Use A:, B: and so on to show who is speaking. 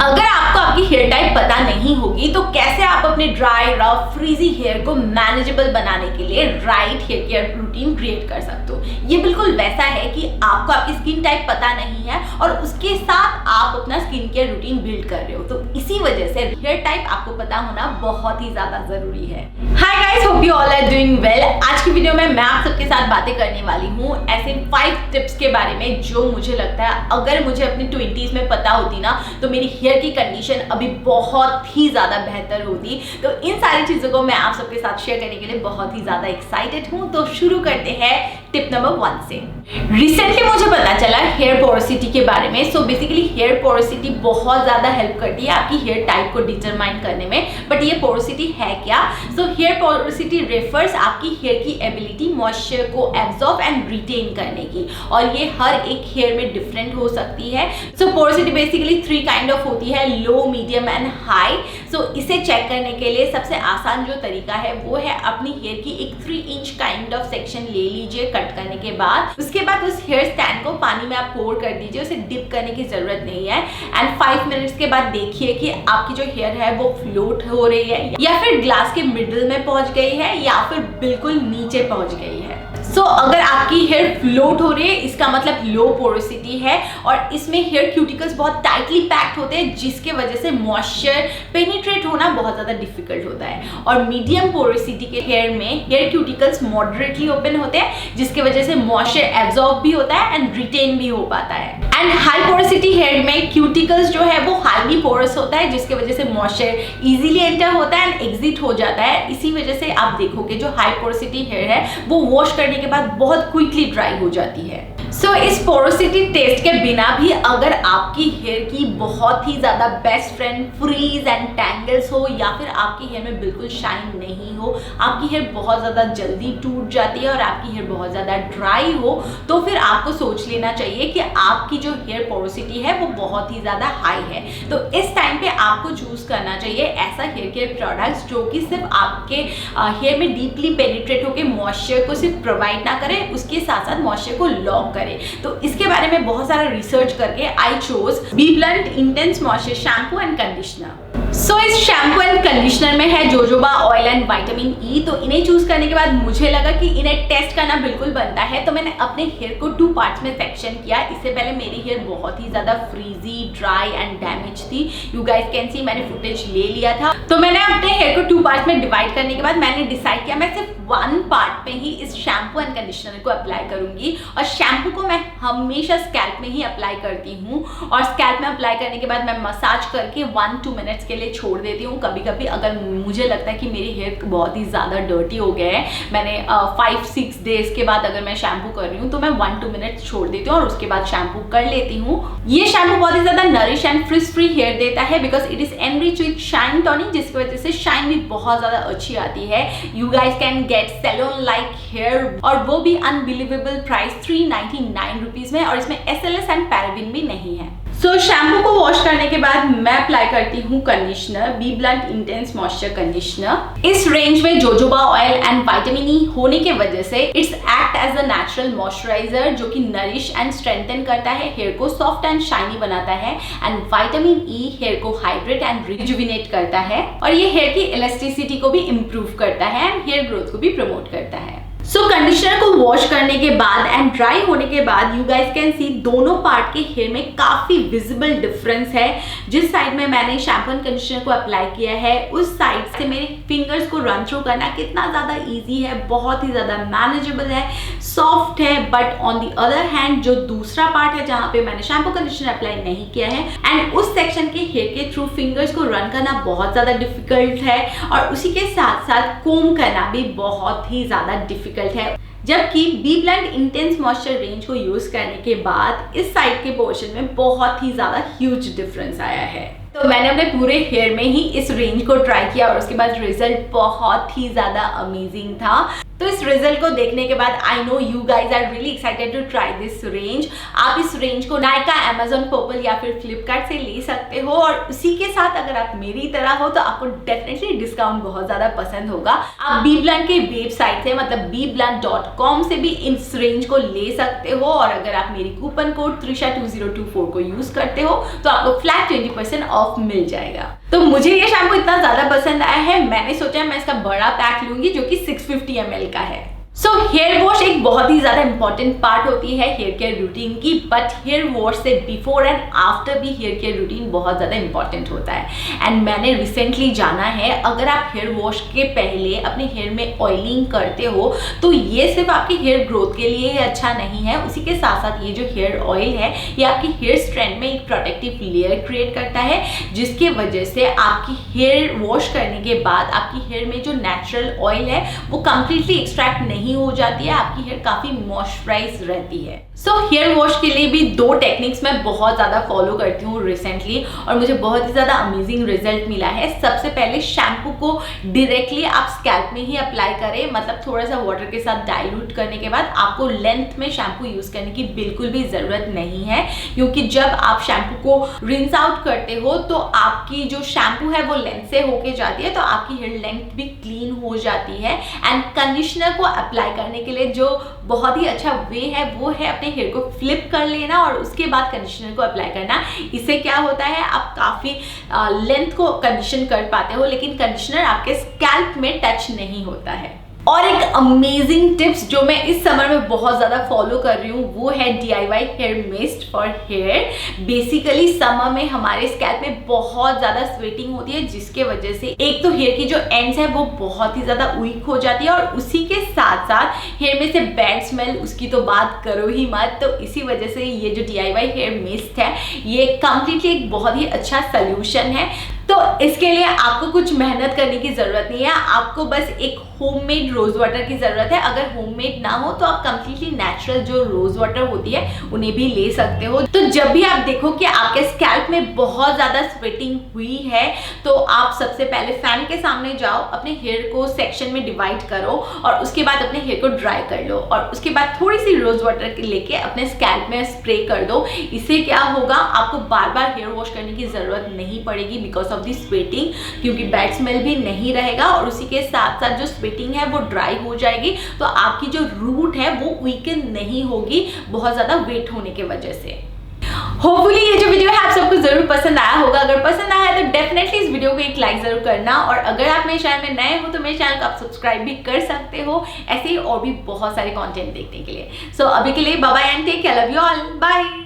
A: अगर आपको आपकी हेयर टाइप पता नहीं होगी तो कैसे आप अपने ड्राई रफ फ्रीजी हेयर को मैनेजेबल बनाने के लिए right hair care routine create कर सकते हो। ये बिल्कुल वैसा है कि आपको आपकी स्किन टाइप पता नहीं है और उसके साथ आप अपना स्किन केयर रूटीन बिल्ड कर रहे हो, तो इसी वजह से हेयर टाइप आपको पता होना बहुत ही ज्यादा जरूरी है। Hi guys, hope you all are doing well. आज की वीडियो में मैं आप सबके साथ बातें करने वाली हूँ ऐसे 5 टिप्स के बारे में जो मुझे लगता है अगर मुझे अपनी 20s में पता होती ना तो मेरी हेयर की कंडीशन अभी बहुत ही ज्यादा बेहतर होती। तो इन सारी चीजों को मैं आप सबके साथ शेयर करने के लिए बहुत ही ज्यादा एक्साइटेड हूँ। तो शुरू करते हैं टिप नंबर 1 से। रिसेंटली मुझे पता चला हेयर पोरोसिटी के बारे में। सो बेसिकली हेयर पोरोसिटी बहुत ज्यादा हेल्प करती है आपकी हेयर टाइप को डिटरमाइन करने में। बट ये पोरोसिटी है क्या? सो हेयर पोरोसिटी रेफर्स आपकी हेयर की एबिलिटी मॉइस्चर को एब्जॉर्ब एंड रिटेन करने की, और ये हर एक हेयर में डिफरेंट हो सकती है। सो पोरोसिटी बेसिकली 3 काइंड ऑफ होती है, लो, मीडियम एंड हाई। सो इसे चेक करने के लिए सबसे आसान जो तरीका है वो है अपनी हेयर की एक 3 इंच काइंड ऑफ सेक्शन ले लीजिए कट करने के बाद। उसके बाद उस हेयर स्टैंड को पानी में आप पोर कर दीजिए, उसे डिप करने की जरूरत नहीं है। एंड 5 मिनट्स के बाद देखिए कि आपकी जो हेयर है वो फ्लोट हो रही है या फिर ग्लास के मिडिल में पहुंच गई है या फिर बिल्कुल नीचे पहुंच गई है। सो अगर आपकी हेयर फ्लोट हो रही है इसका मतलब लो पोरोसिटी है, और इसमें हेयर क्यूटिकल्स बहुत टाइटली पैक्ड होते हैं जिसके वजह से मॉइस्चर पेनिट्रेट होना बहुत ज्यादा डिफिकल्ट होता है। और मीडियम पोरोसिटी के हेयर में हेयर क्यूटिकल्स मॉडरेटली ओपन होते हैं जिसके वजह से मॉइस्चर एब्जॉर्ब भी होता है एंड रिटेन भी हो पाता है। एंड हाई पोरोसिटी हेयर में क्यूटिकल्स जो है वो हाईली पोरस होता है जिसके वजह से मॉइस्चर इजीली एंटर होता है एंड एग्जिट हो जाता है। इसी वजह से आप देखोगे जो हाई पोरोसिटी हेयर है वो वॉश करने के बाद बहुत क्विकली ड्राई हो जाती है। सो इस पोरोसिटी टेस्ट के बिना भी अगर आपकी हेयर की बहुत ही ज्यादा best friend frizz and tangles हो या फिर आपकी हेयर में बिल्कुल शाइन नहीं हो, आपकी हेयर बहुत ज्यादा जल्दी टूट जाती है और आपकी हेयर बहुत ज्यादा ड्राई हो, तो फिर आपको सोच लेना चाहिए कि आपकी जो हेयर पोरोसिटी है वो बहुत ही ज्यादा हाई है। तो इस टाइम पे आपको चूज करना चाहिए ऐसा हेयर केयर प्रोडक्ट्स जो कि सिर्फ आपके हेयर में डीपली पेनिट्रेट होकर मॉइस्चर को सिर्फ प्रोवाइड ना करे, उसके साथ साथ मॉइस्चर को लॉक करे। तो इसके बारे में बहुत सारा रिसर्च करके I choose be blunt intense moisture shampoo and conditioner. So इस शैम्पू एंड कंडीशनर में है jojoba oil and vitamin E. तो इन्हें चूज करने के बाद मुझे लगा कि इन्हें टेस्ट करना बिल्कुल बनता है, तो मैंने अपने हेयर को 2 पार्ट्स में सेक्शन किया। इससे पहले मेरी हेयर बहुत ही ज्यादा फ्रीजी, ड्राई एंड डैमेज थी। यू गाइस कैन सी, मैंने फुटेज ले लिया था। तो मैंने अपने हेयर को 2 पार्ट्स में डिवाइड करने के बाद मैंने डिसाइड किया मैं सिर्फ 1 पार्ट में ही इस शैम्पू एंड कंडीशनर को अप्लाई करूंगी। और शैम्पू को मैं हमेशा स्कैल्प में ही अप्लाई करती हूँ, और स्कैल्प में अप्लाई करने के बाद मैं मसाज करके 1-2 मिनट्स के लिए छोड़ देती हूँ। कभी कभी अगर मुझे लगता है कि मेरी हेयर बहुत ही ज़्यादा डर्टी हो गया है, मैंने 5-6 डेज के बाद अगर मैं शैम्पू कर रही हूँ तो मैं 1-2 मिनट्स छोड़ देती हूँ और उसके बाद शैम्पू कर लेती हूँ। ये शैम्पू बहुत ही ज़्यादा nourish and frizz free hair देता है because it is enrich with shine tonic, जिसकी वजह से शाइन भी बहुत ज़्यादा अच्छी आती है। You guys can get salon like hair, और वो भी अनबिलीवेबल प्राइस 399 रुपीज़ में, और इसमें SLS एंड पैराबिन भी नहीं है। सो शैम्पू को वॉश करने के बाद मैं अप्लाई करती हूँ conditioner, B blunt intense moisture conditioner. इस रेंज में jojoba oil and vitamin E होने के वजह से it's act as a natural moisturiser जो कि नरिश एंड स्ट्रेंथन करता है, हेयर को सॉफ्ट एंड शाइनी बनाता है। एंड विटामिन ई हेयर को हाइड्रेट एंड रिजुविनेट करता है, और ये हेयर की इलास्टिसिटी को भी इम्प्रूव करता है एंड हेयर ग्रोथ को भी प्रमोट करता है। सो कंडीशनर को वॉश करने के बाद एंड ड्राई होने के बाद यू गाइस कैन सी दोनों पार्ट के हेयर में काफी विजिबल डिफरेंस है। जिस साइड में मैंने शैम्पू एंड कंडीशनर को अप्लाई किया है उस साइड से मेरे फिंगर्स को रन थ्रू करना कितना ज्यादा इजी है, बहुत ही ज्यादा मैनेजेबल है, सॉफ्ट है। But on the other hand जो दूसरा पार्ट है जहाँ पे मैंने शैम्पू कंडीशनर अप्लाई नहीं किया है एंड उस सेक्शन के हेयर के थ्रू फिंगर्स को रन करना बहुत ज्यादा डिफिकल्ट है, और उसी के साथ साथ कोम करना भी बहुत ही ज्यादा डिफिकल्ट है। जबकि B blunt intense moisture range को यूज करने के बाद इस साइड के पोर्शन में बहुत ही ज्यादा ह्यूज डिफरेंस आया है। तो मैंने अपने पूरे हेयर में ही इस रेंज को ट्राई किया और उसके बाद रिजल्ट बहुत ही ज़्यादा अमेजिंग था। तो इस रिजल्ट को देखने के बाद I know you guys are really excited to try this range. आप इस रेंज को नायका, अमेजॉन, पर्पल या फिर फ्लिपकार्ट से ले सकते हो और उसी के साथ अगर आप मेरी तरह हो तो आपको डेफिनेटली डिस्काउंट बहुत ज्यादा पसंद होगा। आप BBlunt के वेबसाइट से मतलब bblunt.com से भी इस रेंज को ले सकते हो और अगर आप मेरी कूपन कोड Trisha2024 को यूज करते हो तो आपको फ्लैट 20% ऑफ मिल जाएगा। तो मुझे ये शैम्पू इतना ज्यादा पसंद आया है, मैंने सोचा मैं इसका बड़ा पैक लूंगी जो कि 650 ml का है। सो हेयर वॉश एक बहुत ही ज्यादा इंपॉर्टेंट पार्ट होती है हेयर केयर रूटीन की, बट हेयर वॉश से बिफोर एंड आफ्टर भी हेयर केयर रूटीन बहुत ज्यादा इंपॉर्टेंट होता है। एंड मैंने रिसेंटली जाना है अगर आप हेयर वॉश के पहले अपने हेयर में ऑयलिंग करते हो तो ये सिर्फ आपके हेयर ग्रोथ के लिए ही अच्छा नहीं है, उसी के साथ साथ ये जो हेयर ऑयल है ये आपकी हेयर स्ट्रैंड में एक प्रोटेक्टिव लेयर क्रिएट करता है, जिसके वजह से आपकी हेयर वॉश करने के बाद आपकी हेयर में जो नेचुरल ऑयल है वो कंप्लीटली एक्सट्रैक्ट नहीं हो जाती है, आपकी हेयर काफी मॉइस्चराइज रहती है। सो हेयर वॉश के लिए भी 2 टेक्निक्स मैं बहुत ज्यादा फॉलो करती हूँ रिसेंटली और मुझे बहुत ही ज्यादा अमेजिंग रिजल्ट मिला है। सबसे पहले शैम्पू को डायरेक्टली आप स्कैल्प में ही अप्लाई करें, मतलब थोड़ा सा वाटर के साथ डाइल्यूट करने के बाद आपको लेंथ में शैम्पू यूज करने की बिल्कुल भी जरूरत नहीं है, क्योंकि जब आप शैम्पू को रिंस आउट करते हो तो आपकी जो शैम्पू है वो लेंथ से होके जाती है, तो आपकी हेयर लेंथ भी क्लीन हो जाती है। एंड कंडीशनर को अप्लाई करने के लिए जो बहुत ही अच्छा वे है वो है अपने हेयर को फ्लिप कर लेना और उसके बाद कंडीशनर को अप्लाई करना। इससे क्या होता है आप काफी लेंथ को कंडीशन कर पाते हो, लेकिन कंडीशनर आपके स्कैल्प में टच नहीं होता है। और एक अमेजिंग टिप्स जो मैं इस समर में बहुत ज़्यादा फॉलो कर रही हूँ वो है DIY hair mist for hair. Basically summer में हमारे स्कैल्प में बहुत ज़्यादा स्वेटिंग होती है, जिसके वजह से एक तो हेयर की जो एंड्स है वो बहुत ही ज़्यादा वीक हो जाती है और उसी के साथ साथ हेयर में से बैड स्मेल उसकी तो बात करो ही मत। तो इसी वजह से ये जो DIY हेयर मिस्ट है ये कम्प्लीटली एक बहुत ही अच्छा सोल्यूशन है। तो इसके लिए आपको कुछ मेहनत करने की जरूरत नहीं है, आपको बस एक होममेड रोज वाटर की जरूरत है। अगर होममेड ना हो तो आप कंप्लीटली नेचुरल जो रोज वाटर होती है उन्हें भी ले सकते हो। तो जब भी आप देखो कि आपके स्कैल्प में बहुत ज्यादा स्वेटिंग हुई है तो आप सबसे पहले फैन के सामने जाओ, अपने हेयर को सेक्शन में डिवाइड करो और उसके बाद अपने हेयर को ड्राई कर लो और उसके बाद थोड़ी सी रोज वाटर लेके अपने स्कैल्प में स्प्रे कर दो। इससे क्या होगा आपको बार बार हेयर वॉश करने की जरूरत नहीं पड़ेगी बिकॉज ऑफ दी स्वेटिंग, क्योंकि बैड स्मेल भी नहीं रहेगा और उसी के साथ साथ जो स्वेटिंग है वो ड्राई हो जाएगी, तो आपकी जो रूट है वो वीकन नहीं होगी बहुत ज्यादा वेट होने की वजह से। होपफुली ये जो वीडियो है आप सबको जरूर पसंद आया होगा। अगर पसंद आया है तो डेफिनेटली इस वीडियो को एक लाइक जरूर करना और अगर आप मेरे चैनल में नए हो तो मेरे चैनल को आप सब्सक्राइब भी कर सकते हो ऐसे ही और भी बहुत सारे कंटेंट देखने के लिए। सो अभी के लिए bye bye and take care, love you all, bye.